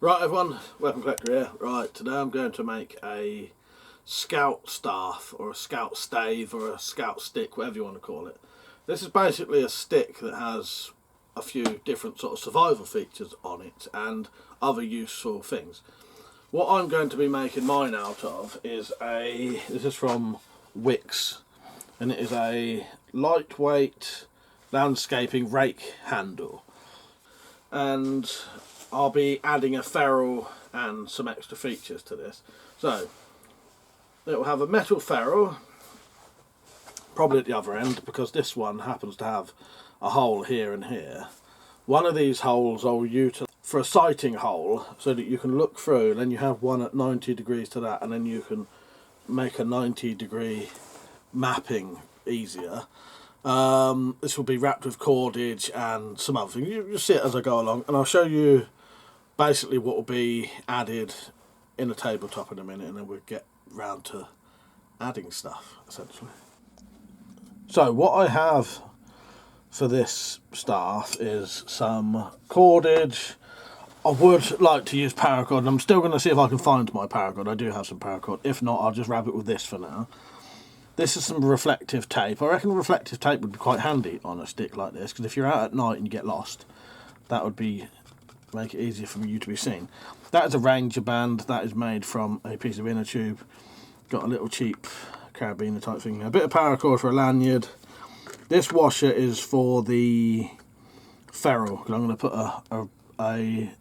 Right everyone, WeaponCollector here. Right, today I'm going to make a scout staff or a scout stave or a scout stick, whatever you want to call it. This is basically a stick that has a few different sort of survival features on it and other useful things. What I'm going to be making mine out of is this is from Wix, and it is a lightweight landscaping rake handle. And I'll be adding a ferrule and some extra features to this. So it will have a metal ferrule, probably at the other end, because this one happens to have a hole here and here. One of these holes I'll use for a sighting hole, so that you can look through, and then you have one at 90 degrees to that, and then you can make a 90-degree mapping easier. This will be wrapped with cordage and some other things. You'll see it as I go along, and I'll show you basically what will be added in a tabletop in a minute, and then we'll get round to adding stuff essentially. So what I have for this staff is some cordage. I would like to use paracord, and I'm still going to see if I can find my paracord. I do have some paracord. If not, I'll just wrap it with this for now. This is some reflective tape. I reckon reflective tape would be quite handy on a stick like this, because if you're out at night and you get lost, that would make it easier for you to be seen. That is a Ranger band. That is made from a piece of inner tube. Got a little cheap carabiner type thing there. A bit of paracord for a lanyard. This washer is for the ferrule, because I'm going to put a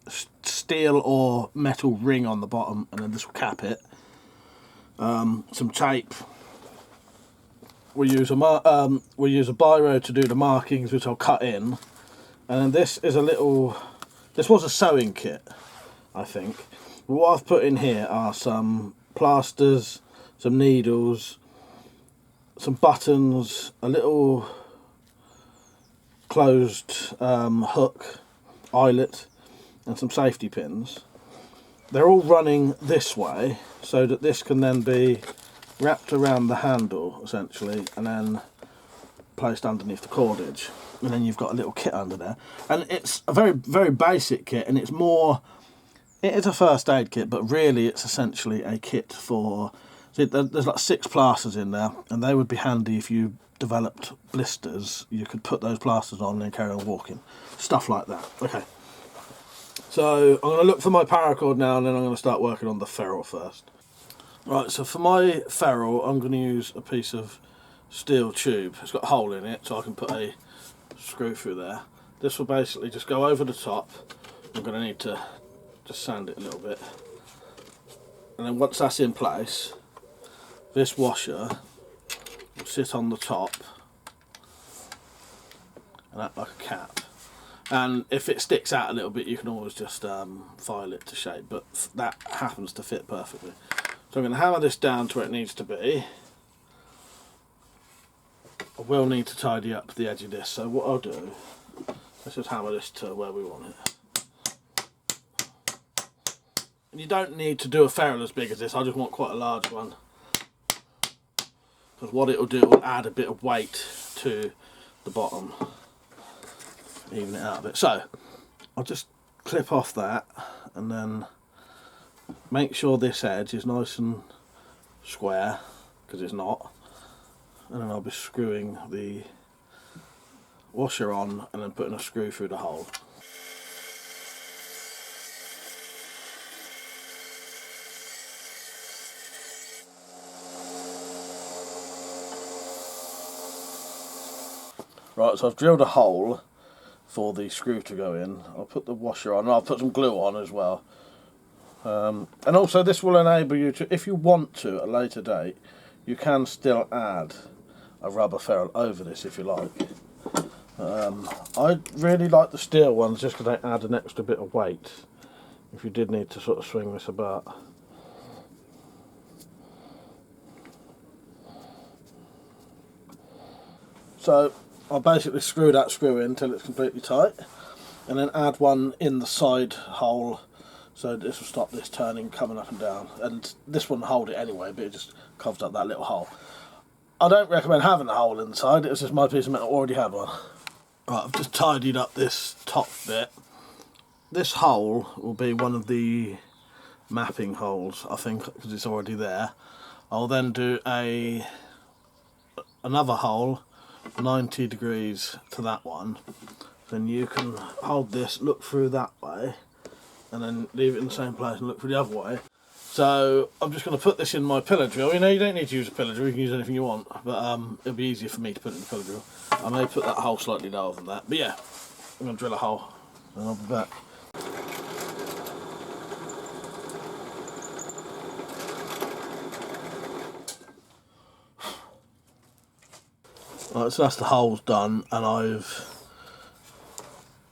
steel or metal ring on the bottom, and then this will cap it. Some tape. We'll use a biro to do the markings, which I'll cut in. And then this is this was a sewing kit, I think. But what I've put in here are some plasters, some needles, some buttons, a little closed hook, eyelet, and some safety pins. They're all running this way, so that this can then be wrapped around the handle essentially, and then placed underneath the cordage, and then you've got a little kit under there. And it's a very basic kit, and it is a first aid kit, but really it's essentially a kit for, see, there's like 6 plasters in there, and they would be handy if you developed blisters. You could put those plasters on and then carry on walking, stuff like that. Okay, so I'm going to look for my paracord now, and then I'm going to start working on the ferrule first. Right, so for my ferrule, I'm going to use a piece of steel tube. It's got a hole in it, so I can put a screw through there. This will basically just go over the top. I'm going to need to just sand it a little bit. And then once that's in place, this washer will sit on the top and act like a cap. And if it sticks out a little bit, you can always just file it to shape, but that happens to fit perfectly. So I'm going to hammer this down to where it needs to be. I will need to tidy up the edge of this, so what I'll do, let's just hammer this to where we want it. And you don't need to do a ferrule as big as this, I just want quite a large one. Because what it'll do, it will add a bit of weight to the bottom. Even it out a bit. So, I'll just clip off that, and then make sure this edge is nice and square, because it's not, and then I'll be screwing the washer on and then putting a screw through the hole. Right, so I've drilled a hole for the screw to go in. I'll put the washer on, and I'll put some glue on as well. And also this will enable you to, if you want to at a later date, you can still add a rubber ferrule over this if you like. I really like the steel ones just because they add an extra bit of weight if you did need to sort of swing this about. So I'll basically screw that screw in until it's completely tight, and then add one in the side hole, so this will stop this turning, coming up and down. And this wouldn't hold it anyway, but it just covers up that little hole. I don't recommend having a hole inside, it was just my piece of metal already had one. Right, I've just tidied up this top bit, this hole will be one of the mapping holes, I think, because it's already there. I'll then do another hole 90 degrees to that one. Then you can hold this, look through that way, and then leave it in the same place and look through the other way. So I'm just going to put this in my pillar drill. You know, you don't need to use a pillar drill, you can use anything you want, but it'll be easier for me to put it in the pillar drill. I may put that hole slightly lower than that, but yeah, I'm going to drill a hole and I'll be back. Right, so that's the holes done, and I've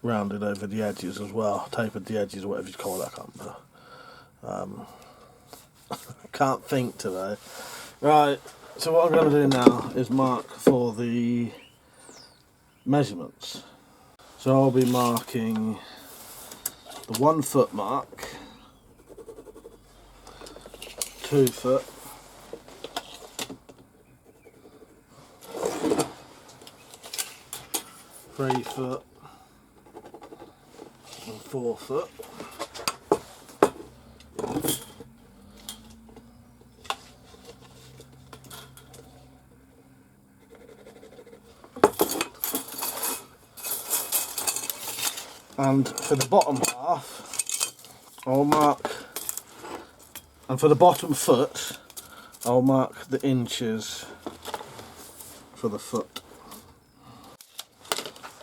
rounded over the edges as well, tapered the edges, or whatever you call that. Can't think today. Right, so what I'm going to do now is mark for the measurements. So I'll be marking the 1 foot mark, 2 foot, 3 foot, and 4 foot. And for the bottom half, I'll mark, and for the bottom foot, I'll mark the inches for the foot.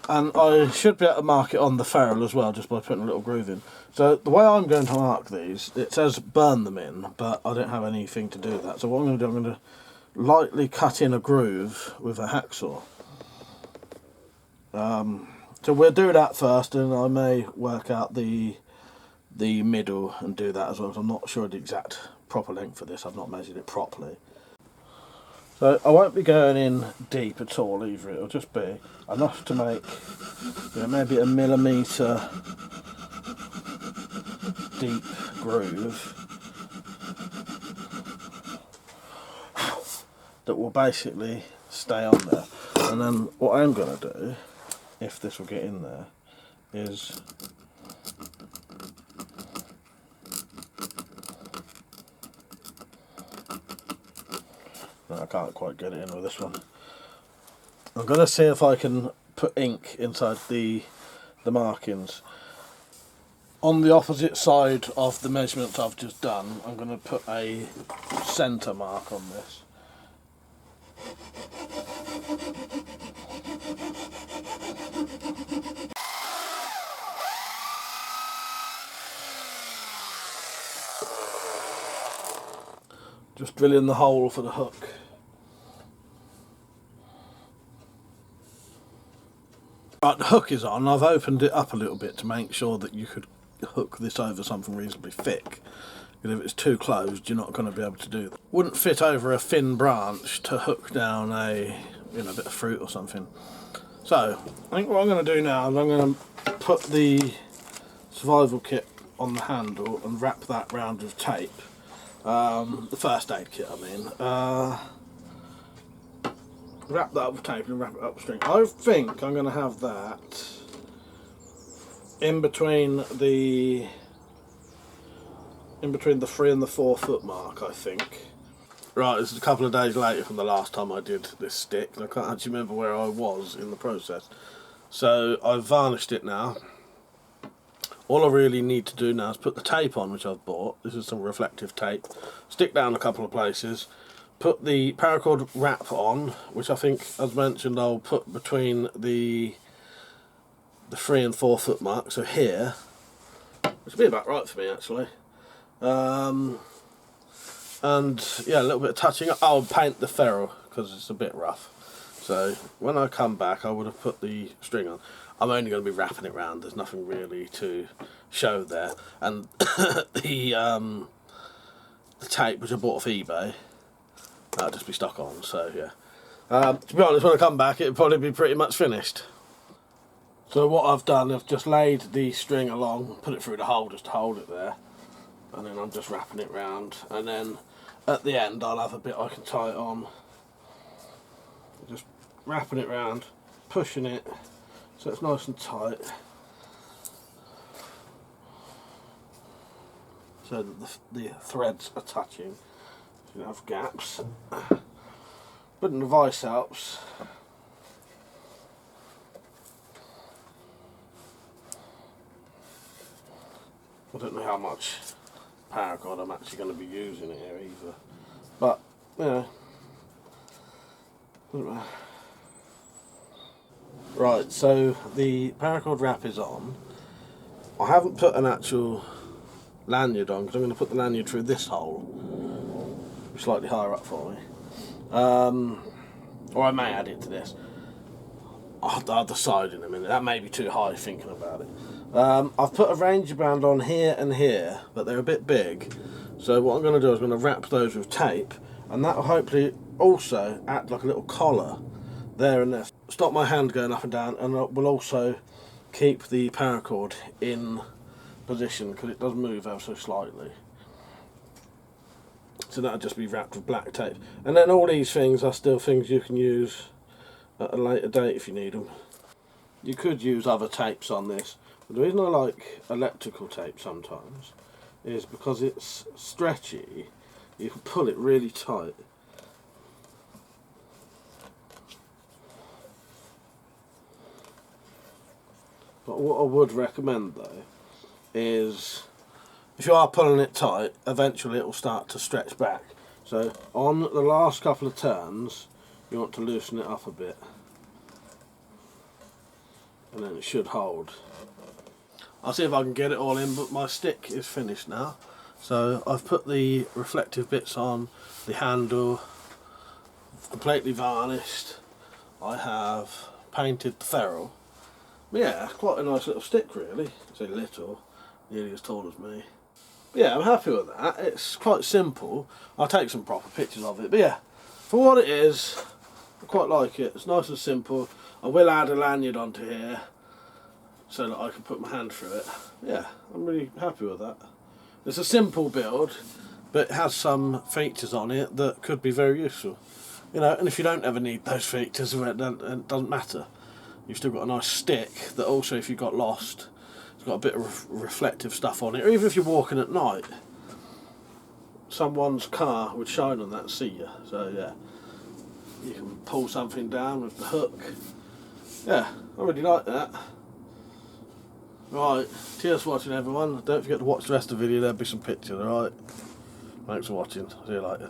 And I should be able to mark it on the ferrule as well, just by putting a little groove in. So the way I'm going to mark these, it says burn them in, but I don't have anything to do with that. So what I'm going to do, I'm going to lightly cut in a groove with a hacksaw. So we'll do that first, and I may work out the middle and do that as well. I'm not sure the exact proper length for this. I've not measured it properly. So I won't be going in deep at all either. It'll just be enough to make, you know, maybe a millimetre deep groove that will basically stay on there. And then what I'm going to do, if this will get in there, is no, I can't quite get it in with this one. I'm going to see if I can put ink inside the markings. On the opposite side of the measurements I've just done, I'm going to put a centre mark on this. Just drilling the hole for the hook. Right, the hook is on. I've opened it up a little bit to make sure that you could hook this over something reasonably thick. Because if it's too closed, you're not going to be able to do that. Wouldn't fit over a thin branch to hook down a bit of fruit or something. So I think what I'm going to do now is I'm going to put the survival kit on the handle and wrap that round with tape. The first aid kit, I mean. Wrap that up with tape and wrap it up with string. I think I'm going to have that in between the 3 and the 4 foot mark, I think. Right, this is a couple of days later from the last time I did this stick, and I can't actually remember where I was in the process. So I've varnished it now. All I really need to do now is put the tape on, which I've bought. This is some reflective tape. Stick down a couple of places. Put the paracord wrap on, which I think, as mentioned, I'll put between the 3 and 4 foot mark. So here, which will be about right for me actually. And yeah, a little bit of touching up. I'll paint the ferrule because it's a bit rough. So when I come back, I would have put the string on. I'm only going to be wrapping it round. There's nothing really to show there. And the tape, which I bought off eBay, that'll just be stuck on. So yeah. To be honest, when I come back, it'll probably be pretty much finished. So what I've done, I've just laid the string along, put it through the hole just to hold it there, and then I'm just wrapping it round. And then at the end, I'll have a bit I can tie it on. Just wrapping it round, pushing it so it's nice and tight. so that the threads are touching. So you don't have gaps. Putting the vice helps. I don't know how much paracord I'm actually going to be using here either, but you know, doesn't matter. Right, so the paracord wrap is on. I haven't put an actual lanyard on because I'm going to put the lanyard through this hole, slightly higher up for me, or I may add it to this. I'll decide in a minute. That may be too high thinking about it. I've put a Ranger band on here and here, but they're a bit big. So what I'm going to do is I'm going to wrap those with tape, and that will hopefully also act like a little collar there and there. Stop my hand going up and down, and it will also keep the paracord in position because it does move ever so slightly. So that'll just be wrapped with black tape. And then all these things are still things you can use at a later date if you need them. You could use other tapes on this, but the reason I like electrical tape sometimes is because it's stretchy. You can pull it really tight. But what I would recommend though is if you are pulling it tight, eventually it will start to stretch back. So on the last couple of turns you want to loosen it up a bit, and then it should hold. I'll see if I can get it all in, but my stick is finished now. So I've put the reflective bits on, the handle, completely varnished. I have painted the ferrule. But yeah, quite a nice little stick really. I say little, nearly as tall as me. But yeah, I'm happy with that. It's quite simple. I'll take some proper pictures of it. But yeah, for what it is, I quite like it. It's nice and simple. I will add a lanyard onto here so that I can put my hand through it. Yeah, I'm really happy with that. It's a simple build, but it has some features on it that could be very useful. You know, and if you don't ever need those features, it doesn't matter. You've still got a nice stick that also, if you got lost, it's got a bit of reflective stuff on it. Or even if you're walking at night, someone's car would shine on that and see you. So yeah, you can pull something down with the hook. Yeah, I really like that. Right, cheers for watching everyone. Don't forget to watch the rest of the video, there'll be some pictures, alright? Thanks for watching, see you later.